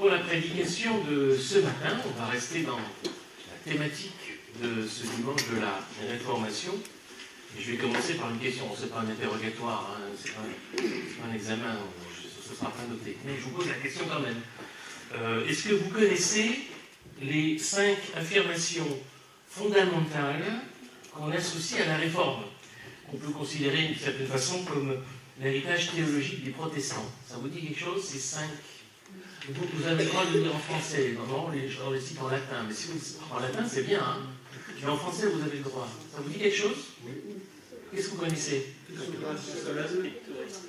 Pour la prédication de ce matin, on va rester dans la thématique de ce dimanche de la Réformation. Et je vais commencer par une question. Ce n'est pas un interrogatoire, hein, ce n'est pas un examen, ce ne sera pas noté. Mais je vous pose la question quand même. Est-ce que vous connaissez les 5 affirmations fondamentales qu'on associe à la Réforme, qu'on peut considérer d'une certaine façon comme l'héritage théologique des protestants? Ça vous dit quelque chose, ces 5? Vous avez le droit de le dire en français, normalement je les cite en latin, mais si vous en latin c'est bien, hein, mais en français vous avez le droit. Ça vous dit quelque chose? Qu'est-ce que vous connaissez?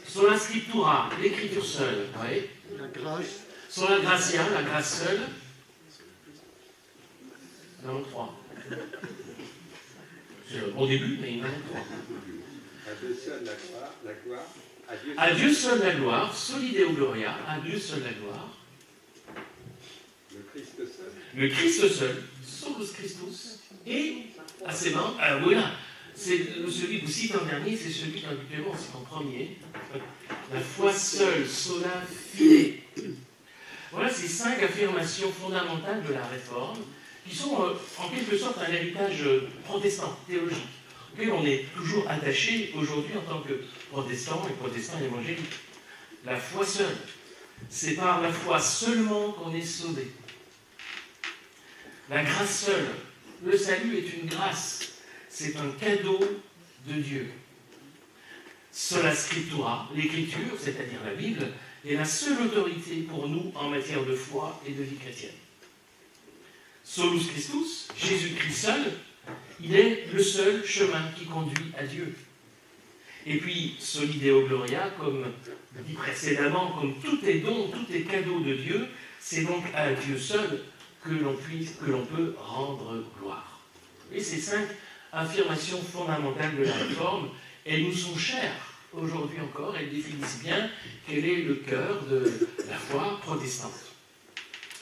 Sola Scriptura, l'écriture seule, oui. La grâce. Sola Gratia, la grâce seule. Il y en a 3. C'est un bon début, mais il y en a 3. À Dieu seul la gloire. À Dieu seul la gloire, Soli Deo Gloria, à Dieu seul la gloire. Le Christ seul. Le Christ seul, Solus Christus, et à ses membres, voilà, c'est celui que vous citez en dernier, c'est celui qu'habituellement on cite en premier. La foi seule, sola fide. Voilà ces 5 affirmations fondamentales de la Réforme, qui sont en quelque sorte un héritage protestant, théologique, auquel on est toujours attaché aujourd'hui en tant que protestants et protestants évangéliques. La foi seule, c'est par la foi seulement qu'on est sauvé. La grâce seule, le salut est une grâce, c'est un cadeau de Dieu. Sola Scriptura, l'écriture, c'est-à-dire la Bible, est la seule autorité pour nous en matière de foi et de vie chrétienne. Solus Christus, Jésus-Christ seul, il est le seul chemin qui conduit à Dieu. Et puis, Soli Deo Gloria, comme dit précédemment, comme tout est don, tout est cadeau de Dieu, c'est donc à Dieu seul que l'on peut rendre gloire. Et ces 5 affirmations fondamentales de la Réforme, elles nous sont chères aujourd'hui encore, elles définissent bien quel est le cœur de la foi protestante.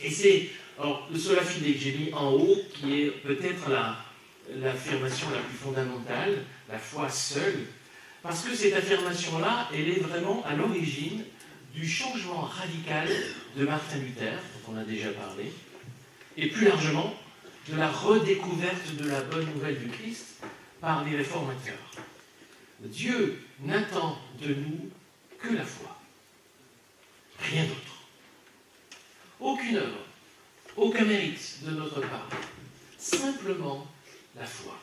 Et c'est le sola fide que j'ai mis en haut, qui est peut-être l'affirmation la plus fondamentale, la foi seule, parce que cette affirmation-là, elle est vraiment à l'origine du changement radical de Martin Luther, dont on a déjà parlé, et plus largement de la redécouverte de la bonne nouvelle du Christ par les réformateurs. Dieu n'attend de nous que la foi, rien d'autre. Aucune œuvre, aucun mérite de notre part, simplement la foi.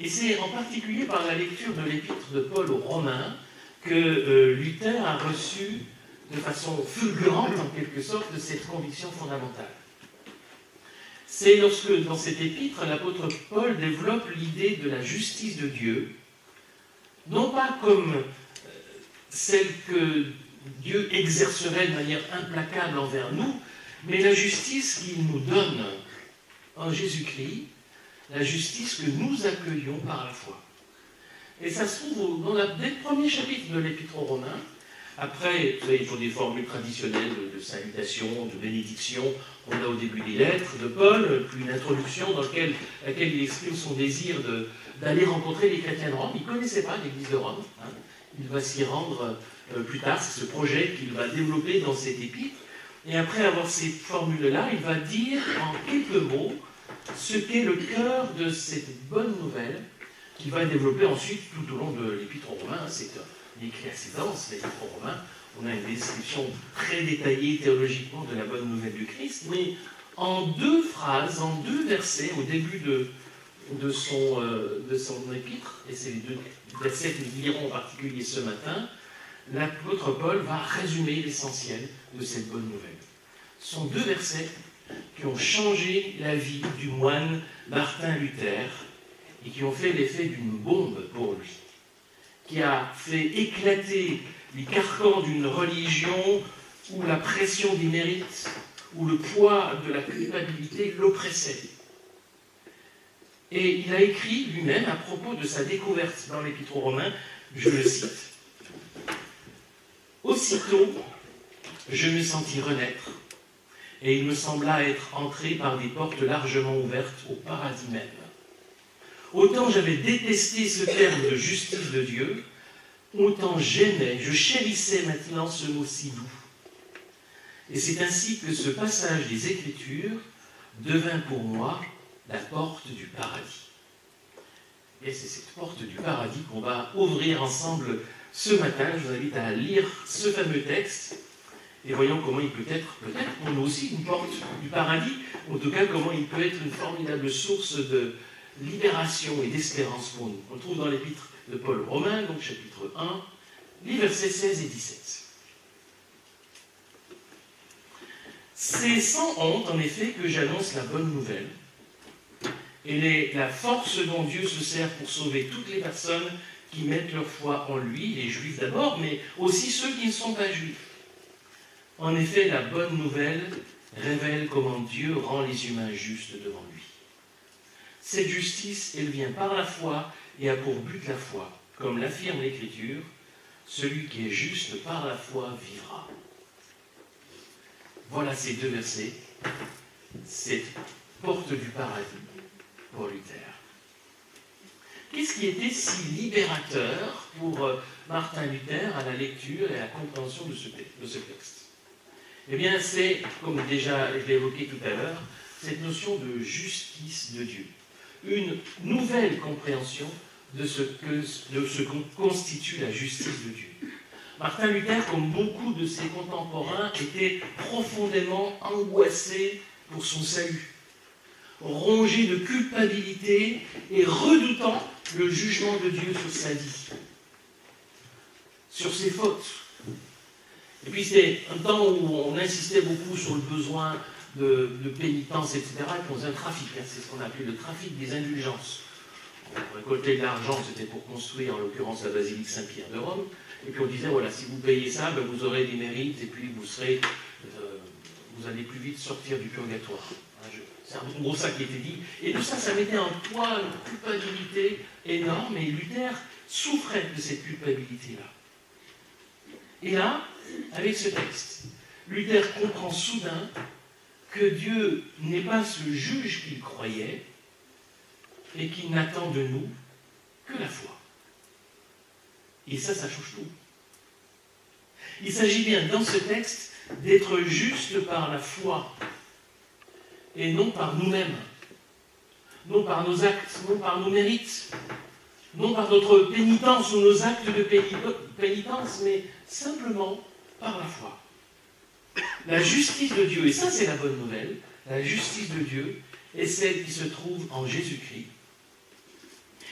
Et c'est en particulier par la lecture de l'épître de Paul aux Romains que Luther a reçu de façon fulgurante, en quelque sorte, de cette conviction fondamentale. C'est lorsque, dans cette épître, l'apôtre Paul développe l'idée de la justice de Dieu, non pas comme celle que Dieu exercerait de manière implacable envers nous, mais la justice qu'il nous donne en Jésus-Christ, la justice que nous accueillons par la foi. Et ça se trouve dès le premier chapitre de l'Épître aux Romains. Après, vous savez, il faut des formules traditionnelles de salutation, de bénédiction. On a au début des lettres de Paul, puis une introduction dans laquelle il exprime son désir d'aller rencontrer les chrétiens de Rome. Il ne connaissait pas l'Église de Rome. Hein. Il va s'y rendre plus tard. C'est ce projet qu'il va développer dans cette épître. Et après avoir ces formules-là, il va dire en quelques mots ce qu'est le cœur de cette bonne nouvelle qu'il va développer ensuite tout au long de l'Épître aux Romains. C'est écrit assez dense, l'Épître aux Romains. On a une description très détaillée théologiquement de la bonne nouvelle du Christ, mais en 2 phrases, en 2 versets, au début de son épître, et c'est les 2 versets que nous lirons en particulier ce matin, l'apôtre Paul va résumer l'essentiel de cette bonne nouvelle. Ce sont 2 versets qui ont changé la vie du moine Martin Luther et qui ont fait l'effet d'une bombe pour lui, qui a fait éclater les carcans d'une religion où la pression des mérites, où le poids de la culpabilité l'oppressait. Et il a écrit lui-même à propos de sa découverte dans l'Épître aux Romains, je le cite, « Aussitôt, je me sentis renaître, et il me sembla être entré par des portes largement ouvertes au paradis même. Autant j'avais détesté ce terme de justice de Dieu, autant j'aimais, je chérissais maintenant ce mot si doux. Et c'est ainsi que ce passage des Écritures devint pour moi la porte du paradis. Et c'est cette porte du paradis qu'on va ouvrir ensemble ce matin. Je vous invite à lire ce fameux texte et voyons comment il peut être, peut-être pour nous aussi, une porte du paradis, en tout cas comment il peut être une formidable source de libération et d'espérance pour nous. On le trouve dans l'épître de Paul aux Romains, donc chapitre 1, les versets 16 et 17. C'est sans honte, en effet, que j'annonce la bonne nouvelle. Et la force dont Dieu se sert pour sauver toutes les personnes qui mettent leur foi en lui, les juifs d'abord, mais aussi ceux qui ne sont pas juifs. En effet, la bonne nouvelle révèle comment Dieu rend les humains justes devant lui. Cette justice, elle vient par la foi et a pour but la foi. Comme l'affirme l'Écriture, celui qui est juste par la foi vivra. Voilà ces deux versets, cette porte du paradis pour Luther. Qu'est-ce qui était si libérateur pour Martin Luther à la lecture et à la compréhension de ce texte? Eh bien, c'est, comme déjà je l'ai évoqué tout à l'heure, cette notion de justice de Dieu. Une nouvelle compréhension de ce que constitue la justice de Dieu. Martin Luther, comme beaucoup de ses contemporains, était profondément angoissé pour son salut, rongé de culpabilité et redoutant le jugement de Dieu sur sa vie, sur ses fautes. Et puis c'était un temps où on insistait beaucoup sur le besoin de pénitence, etc. Et puis on faisait un trafic, c'est ce qu'on appelait le trafic des indulgences. On récoltait de l'argent, c'était pour construire en l'occurrence la basilique Saint-Pierre de Rome. Et puis on disait, voilà, si vous payez ça, ben vous aurez des mérites et puis vous allez plus vite sortir du purgatoire. C'est en gros ça qui était dit. Et tout ça, ça mettait un poids, une culpabilité énorme. Et Luther souffrait de cette culpabilité-là. Et là, avec ce texte, Luther comprend soudain que Dieu n'est pas ce juge qu'il croyait et qu'il n'attend de nous que la foi. Et ça change tout. Il s'agit bien dans ce texte d'être juste par la foi et non par nous-mêmes, non par nos actes, non par nos mérites, non par notre pénitence ou nos actes de pénitence, mais simplement par la foi. La justice de Dieu, et ça c'est la bonne nouvelle, la justice de Dieu est celle qui se trouve en Jésus-Christ.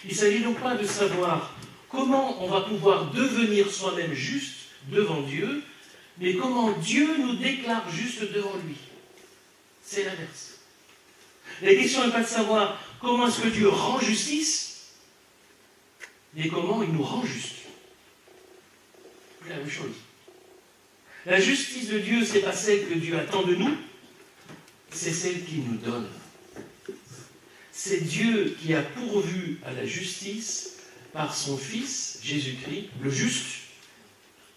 Il ne s'agit donc pas de savoir comment on va pouvoir devenir soi-même juste devant Dieu, mais comment Dieu nous déclare juste devant lui. C'est l'inverse. La question n'est pas de savoir comment est-ce que Dieu rend justice, mais comment il nous rend juste. C'est la même chose. La justice de Dieu, ce n'est pas celle que Dieu attend de nous, c'est celle qu'il nous donne. C'est Dieu qui a pourvu à la justice par son Fils, Jésus-Christ, le juste,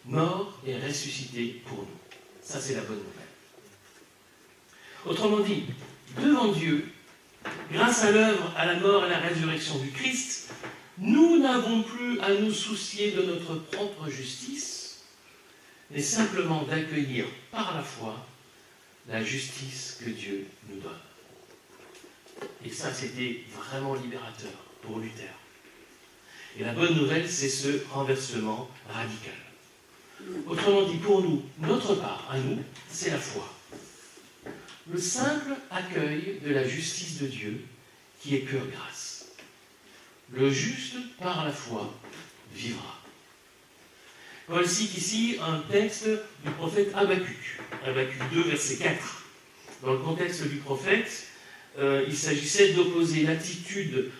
mort et ressuscité pour nous. Ça, c'est la bonne nouvelle. Autrement dit, devant Dieu, grâce à l'œuvre, à la mort et à la résurrection du Christ, nous n'avons plus à nous soucier de notre propre justice, mais simplement d'accueillir par la foi la justice que Dieu nous donne. Et ça, c'était vraiment libérateur pour Luther. Et la bonne nouvelle, c'est ce renversement radical. Autrement dit, pour nous, notre part, à nous, c'est la foi. Le simple accueil de la justice de Dieu, qui est pure grâce. Le juste, par la foi, vivra. Paul cite ici un texte du prophète Habacuc, Habacuc 2, verset 4. Dans le contexte du prophète, il s'agissait d'opposer l'attitude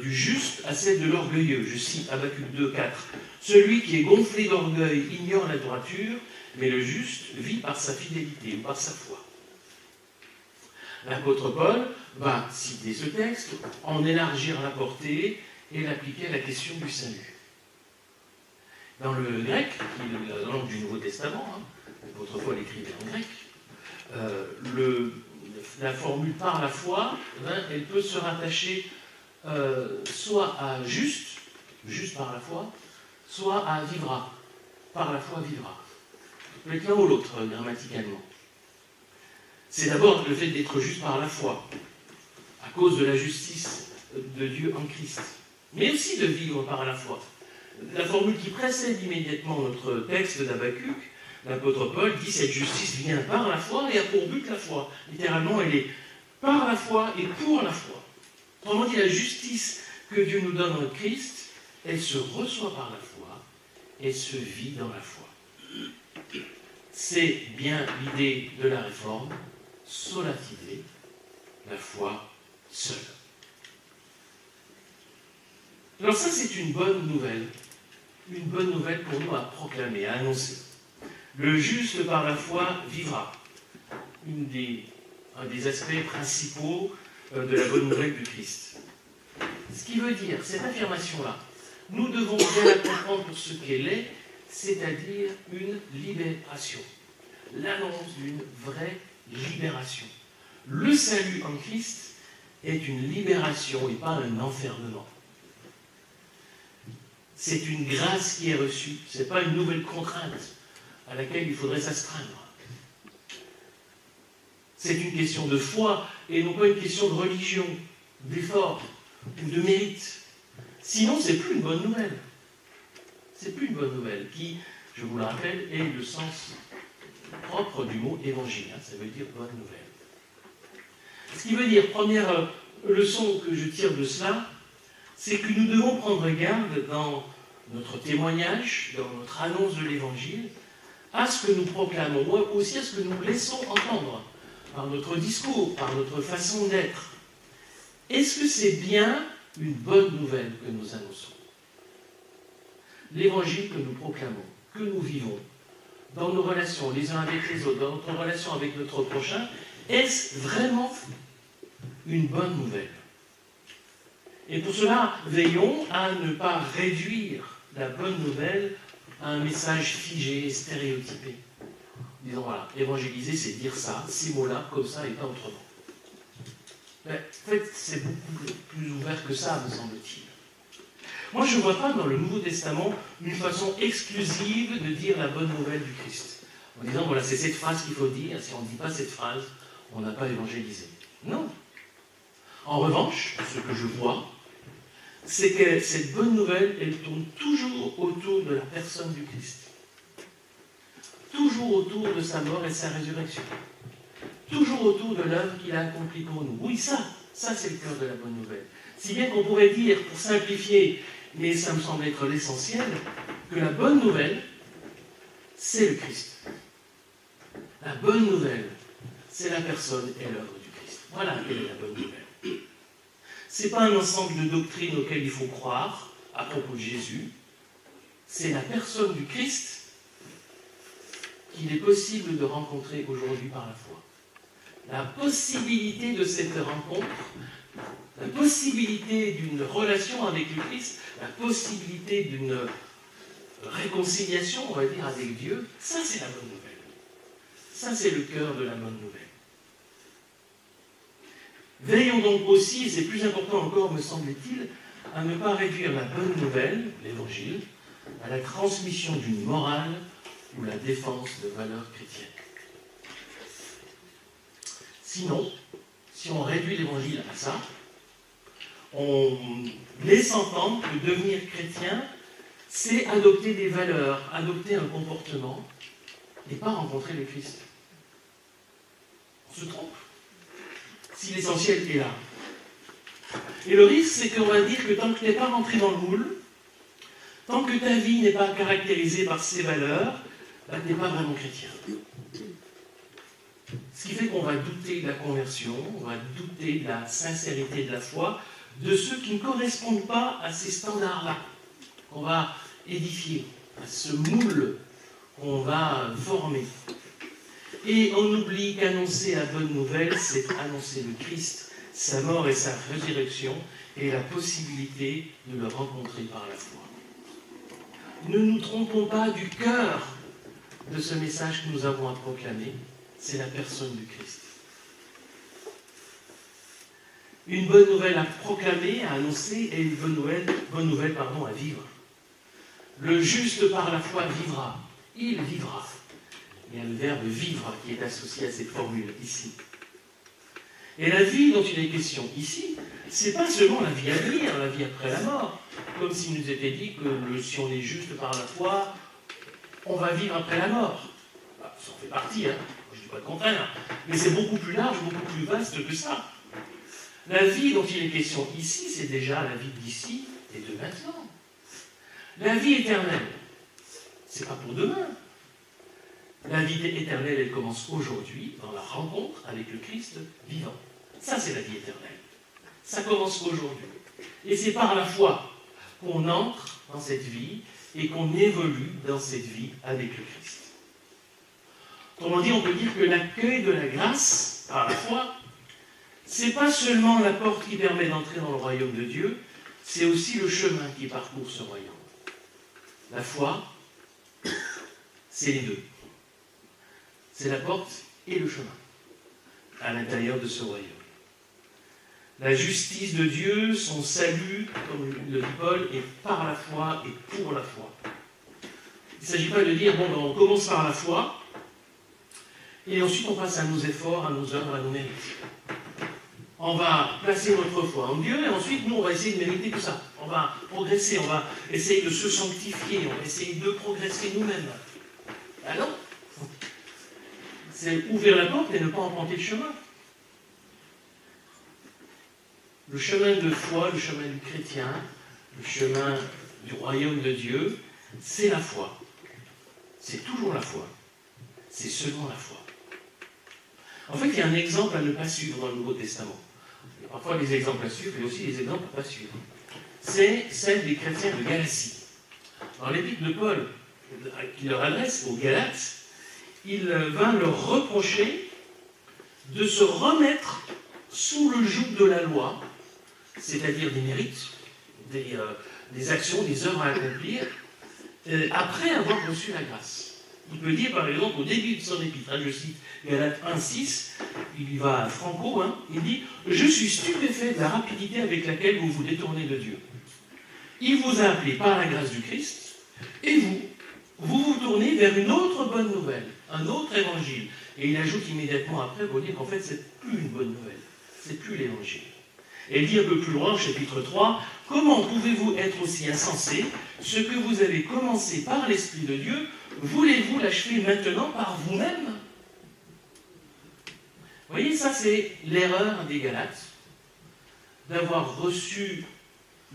du juste à celle de l'orgueilleux. Je cite Habacuc 2, 4. Celui qui est gonflé d'orgueil ignore la droiture, mais le juste vit par sa fidélité ou par sa foi. L'apôtre Paul va citer ce texte, en élargir la portée et l'appliquer à la question du salut. Dans le grec, qui est la langue du Nouveau Testament, l'apôtre Paul écrivait en grec, la formule par la foi, elle peut se rattacher soit à juste par la foi, soit à vivra, par la foi vivra. L'un ou l'autre, grammaticalement. C'est d'abord le fait d'être juste par la foi, à cause de la justice de Dieu en Christ, mais aussi de vivre par la foi. La formule qui précède immédiatement notre texte d'Habakkuk, l'apôtre Paul dit « Cette justice vient par la foi et a pour but la foi ». Littéralement, elle est par la foi et pour la foi. Autrement dit, la justice que Dieu nous donne en Christ, elle se reçoit par la foi, elle se vit dans la foi. C'est bien l'idée de la réforme, sola fide, la foi seule. Alors ça, c'est une bonne nouvelle pour nous à proclamer, à annoncer. Le juste par la foi vivra. Un des aspects principaux de la bonne nouvelle du Christ. Ce qui veut dire, cette affirmation-là, nous devons bien la comprendre pour ce qu'elle est, c'est-à-dire une libération. L'annonce d'une vraie libération. Le salut en Christ est une libération et pas un enfermement. C'est une grâce qui est reçue, ce n'est pas une nouvelle contrainte à laquelle il faudrait s'astreindre. C'est une question de foi et non pas une question de religion, d'effort ou de mérite. Sinon, ce n'est plus une bonne nouvelle. C'est plus une bonne nouvelle qui, je vous le rappelle, est le sens propre du mot évangile. Ça veut dire bonne nouvelle. Ce qui veut dire, première leçon que je tire de cela, c'est que nous devons prendre garde dans notre témoignage, dans notre annonce de l'évangile, à ce que nous proclamons, ou aussi à ce que nous laissons entendre par notre discours, par notre façon d'être. Est-ce que c'est bien une bonne nouvelle que nous annonçons? L'évangile que nous proclamons, que nous vivons, dans nos relations les uns avec les autres, dans notre relation avec notre prochain, est-ce vraiment une bonne nouvelle? Et pour cela, veillons à ne pas réduire la bonne nouvelle à un message figé, stéréotypé. Disons, voilà, évangéliser, c'est dire ça, ces mots-là, comme ça, et pas autrement. Mais en fait, c'est beaucoup plus ouvert que ça, me semble-t-il. Moi, je ne vois pas dans le Nouveau Testament une façon exclusive de dire la bonne nouvelle du Christ. En disant, voilà, c'est cette phrase qu'il faut dire, si on ne dit pas cette phrase, on n'a pas évangélisé. Non. En revanche, ce que je vois, c'est que cette bonne nouvelle, elle tourne toujours autour de la personne du Christ. Toujours autour de sa mort et sa résurrection. Toujours autour de l'œuvre qu'il a accomplie pour nous. Oui, ça c'est le cœur de la bonne nouvelle. Si bien qu'on pourrait dire, pour simplifier, mais ça me semble être l'essentiel, que la bonne nouvelle, c'est le Christ. La bonne nouvelle, c'est la personne et l'œuvre du Christ. Voilà quelle est la bonne nouvelle. Ce n'est pas un ensemble de doctrines auxquelles il faut croire à propos de Jésus. C'est la personne du Christ qu'il est possible de rencontrer aujourd'hui par la foi. La possibilité de cette rencontre, la possibilité d'une relation avec le Christ, la possibilité d'une réconciliation, on va dire, avec Dieu, ça c'est la bonne nouvelle. Ça c'est le cœur de la bonne nouvelle. Veillons donc aussi, et c'est plus important encore, me semble-t-il, à ne pas réduire la bonne nouvelle, l'évangile, à la transmission d'une morale ou la défense de valeurs chrétiennes. Sinon, si on réduit l'évangile à ça, on laisse entendre que devenir chrétien, c'est adopter des valeurs, adopter un comportement, et pas rencontrer le Christ. On se trompe. Si l'essentiel est là. Et le risque, c'est qu'on va dire que tant que tu n'es pas rentré dans le moule, tant que ta vie n'est pas caractérisée par ces valeurs, tu n'es pas vraiment chrétien. Ce qui fait qu'on va douter de la conversion, on va douter de la sincérité de la foi, de ceux qui ne correspondent pas à ces standards-là, qu'on va édifier, à ce moule qu'on va former. Et on oublie qu'annoncer la bonne nouvelle, c'est annoncer le Christ, sa mort et sa résurrection, et la possibilité de le rencontrer par la foi. Ne nous trompons pas du cœur de ce message que nous avons à proclamer, c'est la personne du Christ. Une bonne nouvelle à proclamer, à annoncer, et une bonne nouvelle, à vivre. Le juste par la foi vivra, il vivra. Il y a le verbe vivre qui est associé à cette formule ici. Et la vie dont il est question ici, c'est pas seulement la vie à venir, la vie après la mort, comme s'il nous était dit que si on est juste par la foi, on va vivre après la mort. Bah, ça en fait partie, hein. Je ne dis pas le contraire, mais c'est beaucoup plus large, beaucoup plus vaste que ça. La vie dont il est question ici, c'est déjà la vie d'ici et de maintenant. La vie éternelle, c'est pas pour demain. La vie éternelle, elle commence aujourd'hui, dans la rencontre avec le Christ vivant. Ça, c'est la vie éternelle. Ça commence aujourd'hui. Et c'est par la foi qu'on entre dans cette vie et qu'on évolue dans cette vie avec le Christ. Autrement dit, on peut dire que l'accueil de la grâce, par la foi, c'est pas seulement la porte qui permet d'entrer dans le royaume de Dieu, c'est aussi le chemin qui parcourt ce royaume. La foi, c'est les deux. C'est la porte et le chemin à l'intérieur de ce royaume. La justice de Dieu, son salut, comme le dit Paul, est par la foi et pour la foi. Il ne s'agit pas de dire, bon, ben, on commence par la foi, et ensuite on passe à nos efforts, à nos œuvres, à nos mérites. On va placer notre foi en Dieu, et ensuite, nous, on va essayer de mériter tout ça. On va progresser, on va essayer de se sanctifier, on va essayer de progresser nous-mêmes. Ah non, c'est ouvrir la porte et ne pas emprunter le chemin. Le chemin de foi, le chemin du chrétien, le chemin du royaume de Dieu, c'est la foi. C'est toujours la foi. C'est seulement la foi. En fait, il y a un exemple à ne pas suivre dans le Nouveau Testament. Il y a parfois des exemples à suivre, mais aussi des exemples à ne pas suivre. C'est celle des chrétiens de Galatie. Dans l'épître de Paul, qui leur adresse aux Galates, il va leur reprocher de se remettre sous le joug de la loi, c'est-à-dire des mérites, des actions, des œuvres à accomplir, après avoir reçu la grâce. Il peut dire, par exemple, au début de son épître, je cite Galates 1,6, il y va franco, il dit « Je suis stupéfait de la rapidité avec laquelle vous vous détournez de Dieu. Il vous a appelé par la grâce du Christ, et vous tournez vers une autre bonne nouvelle, un autre évangile. » Et il ajoute immédiatement après pour dire qu'en fait, c'est plus une bonne nouvelle, c'est plus l'évangile. Et il dit un peu plus loin, au chapitre 3, « Comment pouvez-vous être aussi insensés? Ce que vous avez commencé par l'Esprit de Dieu, voulez-vous l'achever maintenant par vous-même » Vous voyez, ça c'est l'erreur des Galates, d'avoir reçu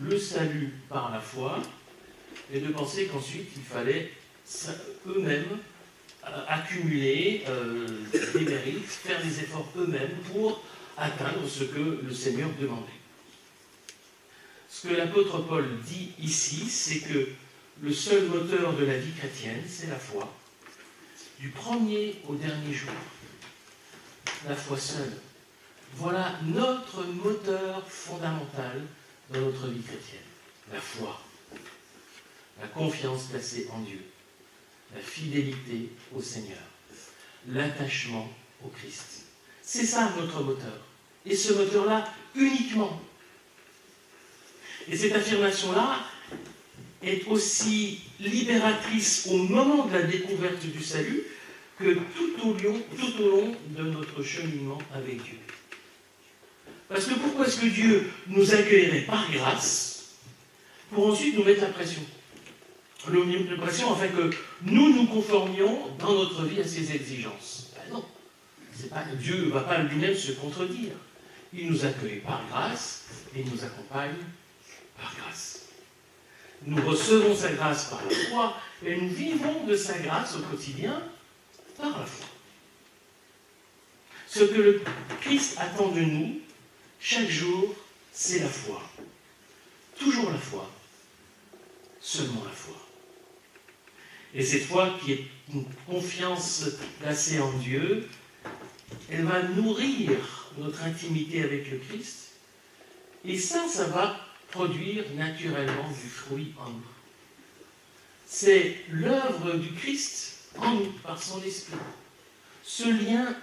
le salut par la foi, et de penser qu'ensuite il fallait eux-mêmes accumuler des mérites, faire des efforts eux-mêmes pour atteindre ce que le Seigneur demandait. Ce que l'apôtre Paul dit ici, c'est que le seul moteur de la vie chrétienne, c'est la foi. Du premier au dernier jour. La foi seule. Voilà notre moteur fondamental dans notre vie chrétienne. La foi. La confiance placée en Dieu. La fidélité au Seigneur. L'attachement au Christ. C'est ça notre moteur. Et ce moteur-là, uniquement. Et cette affirmation-là est aussi libératrice au moment de la découverte du salut que tout au long de notre cheminement avec Dieu. Parce que pourquoi est-ce que Dieu nous accueillerait par grâce pour ensuite nous mettre la pression? La pression afin que nous nous conformions dans notre vie à ses exigences. Ben non, Dieu ne va pas lui-même se contredire. Il nous accueille par grâce et il nous accompagne par grâce. Nous recevons sa grâce par la foi et nous vivons de sa grâce au quotidien par la foi. Ce que le Christ attend de nous, chaque jour, c'est la foi. Toujours la foi. Seulement la foi. Et cette foi qui est une confiance placée en Dieu, elle va nourrir notre intimité avec le Christ. Et ça va produire naturellement du fruit en nous. C'est l'œuvre du Christ en nous, par son esprit. Ce lien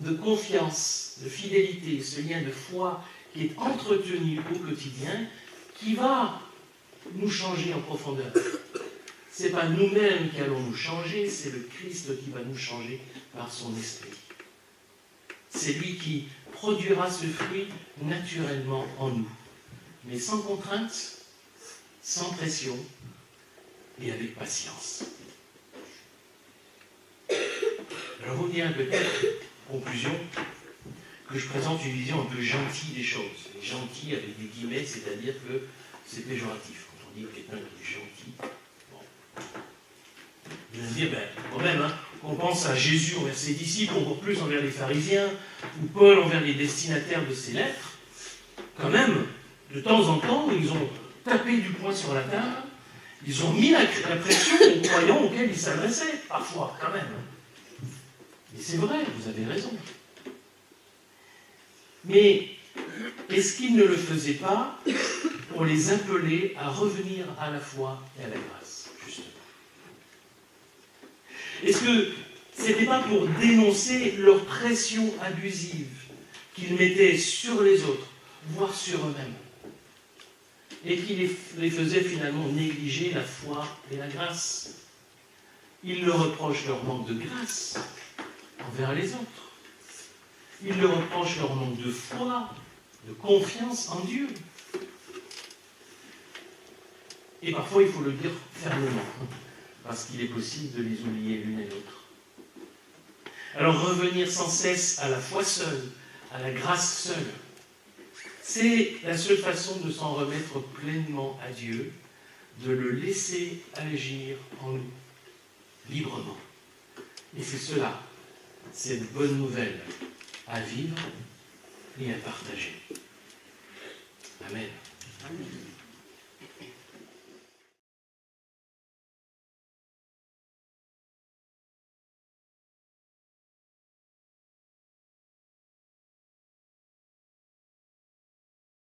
de confiance, de fidélité, ce lien de foi qui est entretenu au quotidien, qui va nous changer en profondeur. Ce n'est pas nous-mêmes qui allons nous changer, c'est le Christ qui va nous changer par son esprit. C'est lui qui produira ce fruit naturellement en nous, mais sans contrainte, sans pression et avec patience. Alors vous me direz peut-être, conclusion, que je présente une vision un peu gentille des choses. Gentil avec des guillemets, c'est-à-dire que c'est péjoratif. Quand on dit que quelqu'un qui est gentil, bon. Vous allez me dire, quand même, hein, on pense à Jésus envers ses disciples, encore plus envers les pharisiens, ou Paul envers les destinataires de ses lettres, quand même, de temps en temps, ils ont tapé du poing sur la table, ils ont mis la pression aux croyants auxquels ils s'adressaient, parfois, quand même. Et c'est vrai, vous avez raison. Mais est-ce qu'ils ne le faisaient pas pour les appeler à revenir à la foi et à la grâce, justement? Est-ce que ce n'était pas pour dénoncer leur pression abusive qu'ils mettaient sur les autres, voire sur eux-mêmes, et qui les faisait finalement négliger la foi et la grâce? Ils leur reprochent leur manque de grâce envers les autres. Ils leur reprochent leur manque de foi, de confiance en Dieu. Et parfois, il faut le dire fermement, parce qu'il est possible de les oublier l'une et l'autre. Alors revenir sans cesse à la foi seule, à la grâce seule, c'est la seule façon de s'en remettre pleinement à Dieu, de le laisser agir en nous, librement. Et c'est cela, cette bonne nouvelle à vivre et à partager. Amen. Amen.